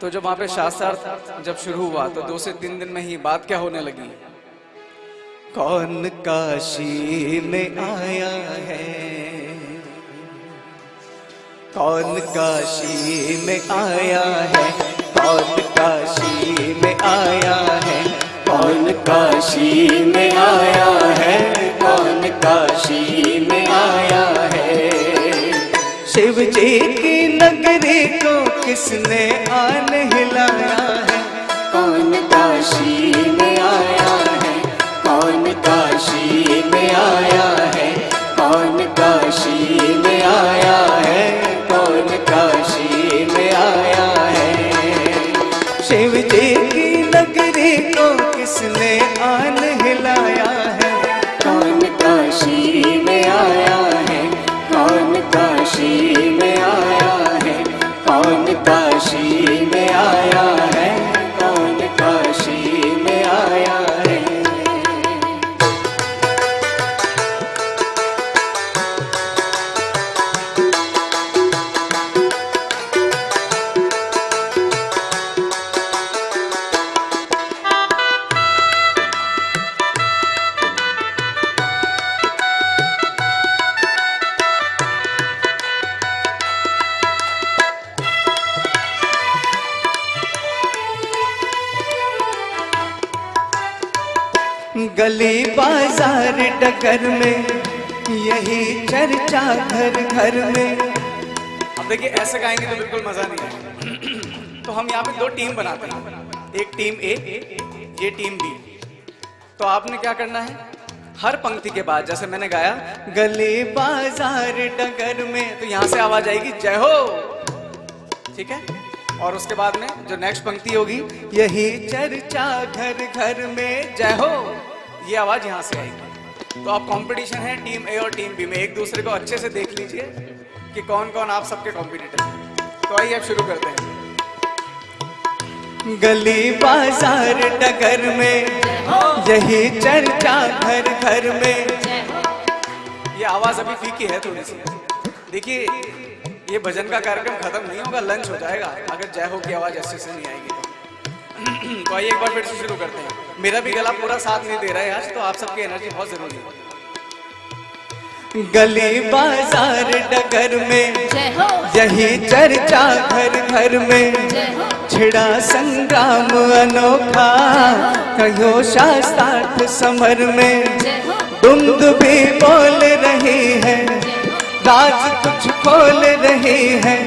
तो जब वहां पे शास्त्रार्थ जब शुरू हुआ तो 2 से 3 दिन में ही बात क्या होने लगी, कौन काशी में आया है, कौन काशी में आया है, कौन काशी में आया है, कौन काशी में आया है, कौन काशी में आया है। शिव जी की नगरी को किसने आन हिलाया है, कौन काशी में आया है, कौन काशी में आया है, कौन काशी में आया है, कौन काशी में आया है। शिव जी की नगरी को किसने आन हिलाया है, कौन काशी में आया है, कौन काशी में आया है, कौन काशी में आया है, कौन काशी में आया है। गली बाजार डगर में यही चर्चा घर घर में। अब देखिए ऐसे गाएंगे तो बिल्कुल मजा नहीं आएगा। तो हम यहाँ पे 2 टीम बनाते हैं, एक टीम ए, ये टीम बी। तो आपने क्या करना है, हर पंक्ति के बाद जैसे मैंने गाया गली बाजार डगर में, तो यहाँ से आवाज आएगी जय हो, ठीक है। और उसके बाद में जो नेक्स्ट पंक्ति होगी, यही चर्चा घर घर में जय हो, ये आवाज यहाँ से आएगी। तो अब कंपटीशन है टीम ए और टीम बी में, एक दूसरे को अच्छे से देख लीजिए कि कौन कौन आप सबके कॉम्पिटिटर हैं। तो आइए अब शुरू करते हैं। गली बाजार डगर में यही चर्चा घर घर में। ये आवाज अभी फीकी है थोड़ी सी। देखिए ये भजन का कार्यक्रम खत्म नहीं होगा, लंच हो जाएगा अगर जय हो की आवाज अच्छे से नहीं आएगी तो आइए एक बार फिर से शुरू करते हैं। मेरा भी गला पूरा साथ नहीं दे रहा है आज, तो आप सबकी एनर्जी बहुत जरूरी है। गली बाजार डगर में यही चर्चा घर घर में। छिड़ा संग्राम अनोखा कहो शास्त्रार्थ समर में। दुंदुभी बोल रही है, राज कुछ खोल रही है।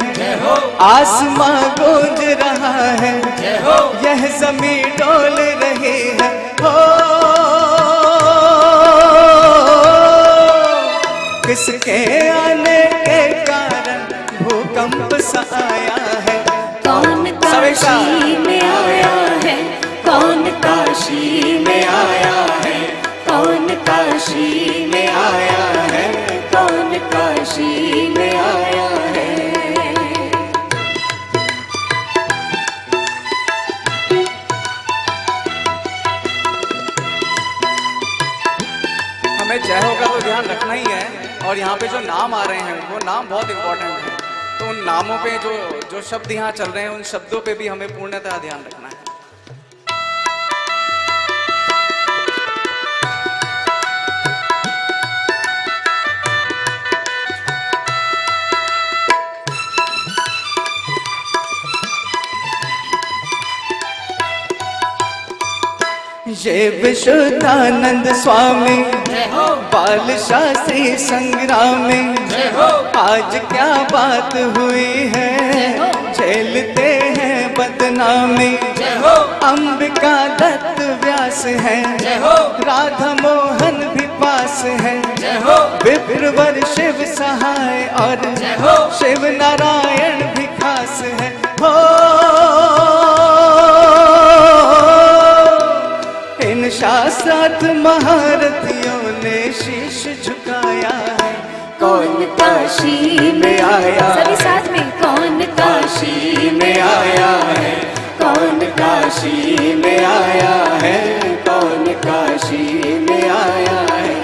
आसमां गूंज रहा है, यह जमीन डोल रही है। किसके आने के कारण भूकंप सा आया है। कौन काशी में आया है, कौन काशी में आया है, कौन काशी में आया है, कौन काशी में आया है। हमें जय हो का तो ध्यान रखना ही है, और यहाँ पे जो नाम आ रहे हैं वो नाम बहुत इंपॉर्टेंट है। तो उन नामों पे जो शब्द यहाँ चल रहे हैं उन शब्दों पे भी हमें पूर्णतः ध्यान रखना है। ये विशुद्धानंद स्वामी बाल शास्त्री संग्रामी। आज क्या बात हुई है, झेलते हैं बदनामी। अंबिका दत्त व्यास है, राधा मोहन भी पास है। विप्रवर शिव सहाय और शिव नारायण भी खास है। इन शास्त्रार्थ महारथियों ने शीश झुकाया है। कौन काशी में आया, सभी साथ में, कौन काशी में आया है, कौन काशी में आया है, कौन काशी में आया है।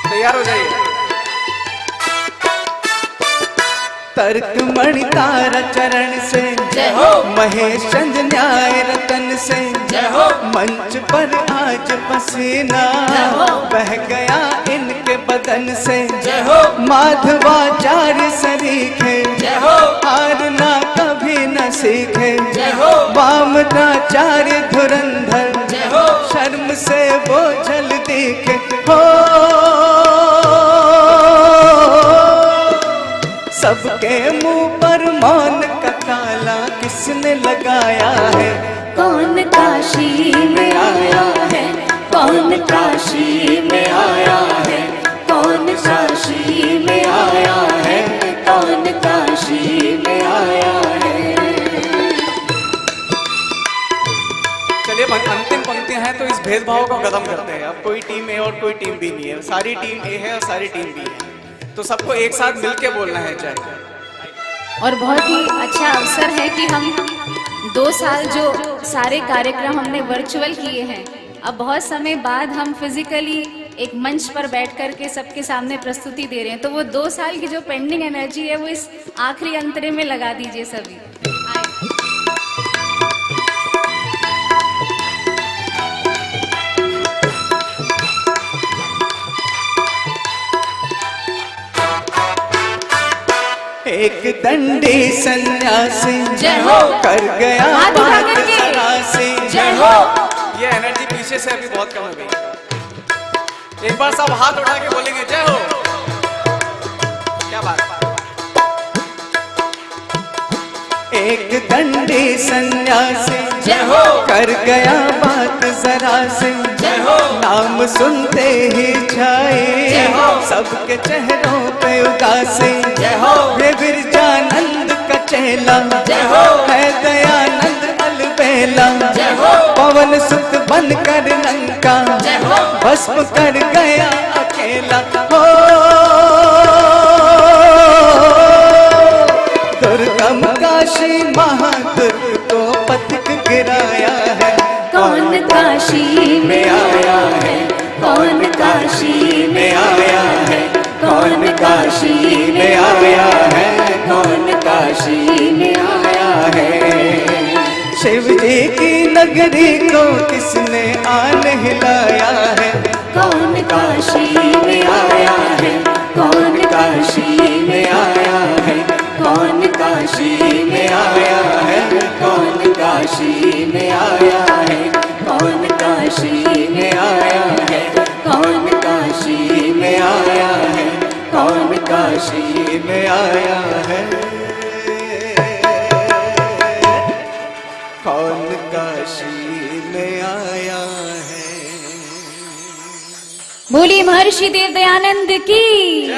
तैयार हो जाइए। तर्क मणि तारा चरण से जय हो, महेश चंद न्याय रतन से जय हो। मंच पर आज पसीना बह गया इनके बदन से। जय हो, माधवाचार्य सरीखे हारना कभी न सीखे। जय हो, वामनाचार्य धुरंधर शर्म से बोझल दिखे। सबके मुंह पर मौन का ताला किसने लगाया है। कौन काशी में आया है, कौन काशी में आया है, कौन काशी में आया है, कौन काशी में आया है। चलिए अंतिम पंक्तियां हैं तो इस भेदभाव को खत्म करते हैं। अब कोई टीम ए और कोई टीम बी नहीं है, सारी टीम ए है और सारी टीम बी है, तो सबको एक साथ मिलके बोलना है जय। और बहुत ही अच्छा अवसर है कि हम 2 साल जो सारे कार्यक्रम हमने वर्चुअल किए हैं, अब बहुत समय बाद हम फिजिकली एक मंच पर बैठ कर के सबके सामने प्रस्तुति दे रहे हैं। तो वो 2 साल की जो पेंडिंग एनर्जी है वो इस आखिरी अंतरे में लगा दीजिए सभी। एक दंडी सन्यासी जय हो, कर गया हाथ उठा बात करके। सरासी। जय हो। ये एनर्जी पीछे से अभी बहुत कम हो गई। एक बार सब हाथ उठा के बोलेंगे जय हो। क्या बात। एक दंडी सन्यासी जय हो। कर गया बात जरा से, जय हो। नाम सुनते ही छाए जय हो। सबके चेहरों पे उदासी। जय हो। ये विरजानंद का चेला जय हो। है दयानंद अलबेला। जय हो। पवन सुत बन कर लंका जय हो। भस्म कर गया अकेला। हो दुर्गम काशी महादुर्ग को पथिक गिराया है। कौन काशी में आया है, कौन काशी में आया है, कौन काशी में आया है, कौन काशी में आया है। शिव जी की नगरी को किसने आन हिलाया है। कौन काशी में आया है, कौन काशी में आया है, कौन काशी में आया है, कौन काशी में आया है, कौन काशी में आया है, कौन काशी में आया है, कौन काशी में आया है। कौन काशी में आया है। बोलिए महर्षि देव दयानंद की।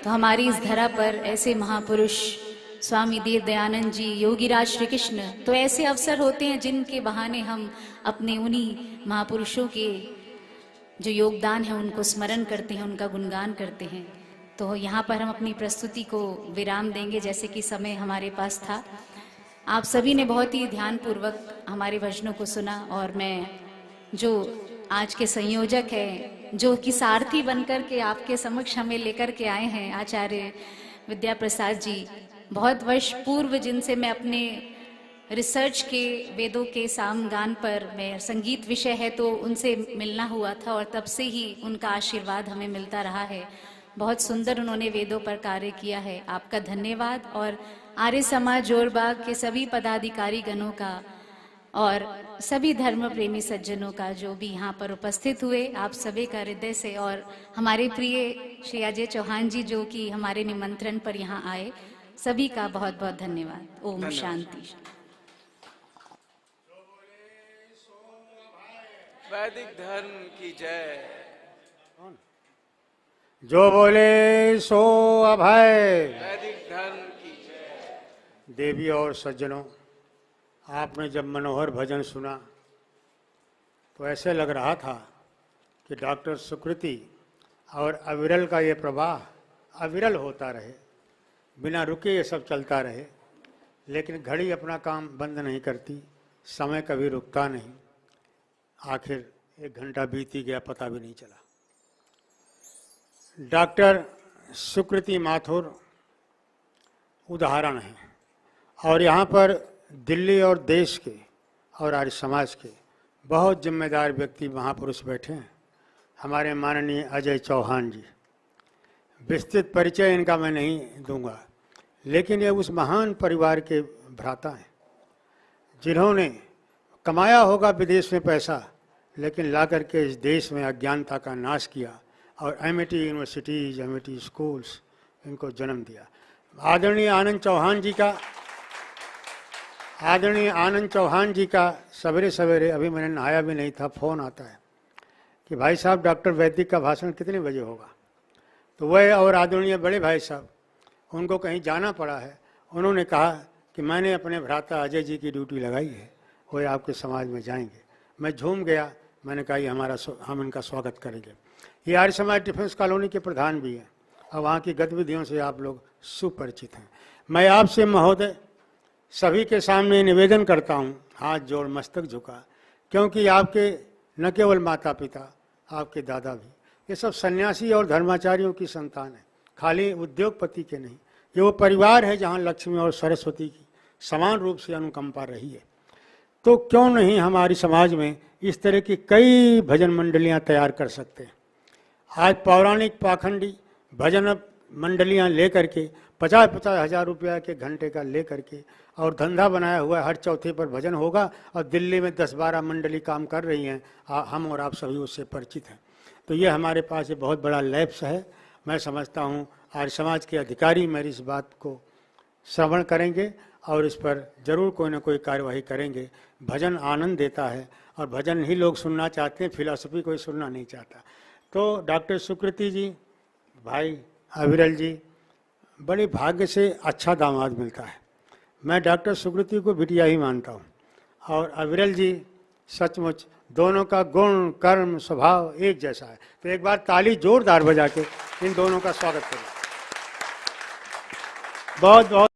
तो हमारी इस धरा पर ऐसे महापुरुष स्वामी देव दयानंद जी, योगीराज श्री कृष्ण, तो ऐसे अवसर होते हैं जिनके बहाने हम अपने उन्हीं महापुरुषों के जो योगदान है उनको स्मरण करते हैं, उनका गुणगान करते हैं। तो यहाँ पर हम अपनी प्रस्तुति को विराम देंगे जैसे कि समय हमारे पास था। आप सभी ने बहुत ही ध्यानपूर्वक हमारे भजनों को सुना और मैं जो आज के संयोजक हैं, जो कि सारथी बनकर के आपके समक्ष हमें लेकर के आए हैं, आचार्य विद्या प्रसाद जी, बहुत वर्ष पूर्व जिनसे मैं अपने रिसर्च के वेदों के सामगान पर, मैं संगीत विषय है तो उनसे मिलना हुआ था और तब से ही उनका आशीर्वाद हमें मिलता रहा है। बहुत सुंदर उन्होंने वेदों पर कार्य किया है। आपका धन्यवाद। और आर्य समाज जोरबाग के सभी पदाधिकारी गणों का और सभी धर्म प्रेमी सज्जनों का जो भी यहाँ पर उपस्थित हुए, आप सभी का हृदय से, और हमारे प्रिय श्री अजय चौहान जी जो कि हमारे निमंत्रण पर यहाँ आए, सभी का बहुत बहुत धन्यवाद। ओम शांति। वैदिक धर्म की जय। जो बोले सो अभय। वैदिक धर्म की जय। देवी और सज्जनों, आपने जब मनोहर भजन सुना तो ऐसे लग रहा था कि डॉक्टर सुकृति और अविरल का ये प्रवाह अविरल होता रहे, बिना रुके ये सब चलता रहे। लेकिन घड़ी अपना काम बंद नहीं करती, समय कभी रुकता नहीं। आखिर 1 घंटा बीती गया, पता भी नहीं चला। डॉक्टर सुकृति माथुर उदाहरण है और यहाँ पर दिल्ली और देश के और आर्य समाज के बहुत जिम्मेदार व्यक्ति महापुरुष बैठे हैं। हमारे माननीय अजय चौहान जी, विस्तृत परिचय इनका मैं नहीं दूंगा, लेकिन ये उस महान परिवार के भ्राता हैं जिन्होंने कमाया होगा विदेश में पैसा, लेकिन ला करके इस देश में अज्ञानता का नाश किया और एमिटी यूनिवर्सिटीज, एमिटी स्कूल्स इनको जन्म दिया। आदरणीय आनंद चौहान जी का सवेरे सवेरे, अभी मैंने नहाया भी नहीं था, फ़ोन आता है कि भाई साहब डॉक्टर वैदिक का भाषण कितने बजे होगा। तो वह और आदरणीय बड़े भाई साहब, उनको कहीं जाना पड़ा है, उन्होंने कहा कि मैंने अपने भ्राता अजय जी की ड्यूटी लगाई है, वो आपके समाज में जाएंगे। मैं झूम गया, मैंने कहा ये हम इनका स्वागत करेंगे। ये आर्य समाज डिफेंस कॉलोनी के प्रधान भी हैं और वहाँ की गतिविधियों से आप लोग सुपरिचित हैं। मैं आपसे महोदय सभी के सामने निवेदन करता हूँ, हाथ जोड़ मस्तक झुका, क्योंकि आपके न केवल माता पिता, आपके दादा भी, ये सब सन्यासी और धर्माचार्यों की संतान है, खाली उद्योगपति के नहीं। ये वो परिवार है जहाँ लक्ष्मी और सरस्वती की समान रूप से अनुकंपा रही है। तो क्यों नहीं हमारी समाज में इस तरह की कई भजन मंडलियाँ तैयार कर सकते हैं। आज पौराणिक पाखंडी भजन मंडलियाँ लेकर के 50-50 हज़ार रुपया के घंटे का ले करके और धंधा बनाया हुआ है, हर चौथे पर भजन होगा और दिल्ली में 10-12 मंडली काम कर रही हैं। हम और आप सभी उससे परिचित हैं। तो ये हमारे पास ये बहुत बड़ा लैप्स है। मैं समझता हूँ आर्य समाज के अधिकारी मेरी इस बात को श्रवण करेंगे और इस पर जरूर कोई ना कोई कार्यवाही करेंगे। भजन आनंद देता है और भजन ही लोग सुनना चाहते हैं, फिलॉसफी कोई सुनना नहीं चाहता। तो डॉक्टर सुकृति जी, भाई अविरल जी, बड़े भाग्य से अच्छा दामाद मिलता है। मैं डॉक्टर सुकृति को बिटिया ही मानता हूँ और अविरल जी सचमुच दोनों का गुण कर्म स्वभाव एक जैसा है। तो एक बार ताली जोरदार बजा के इन दोनों का स्वागत करें। बहुत बहुत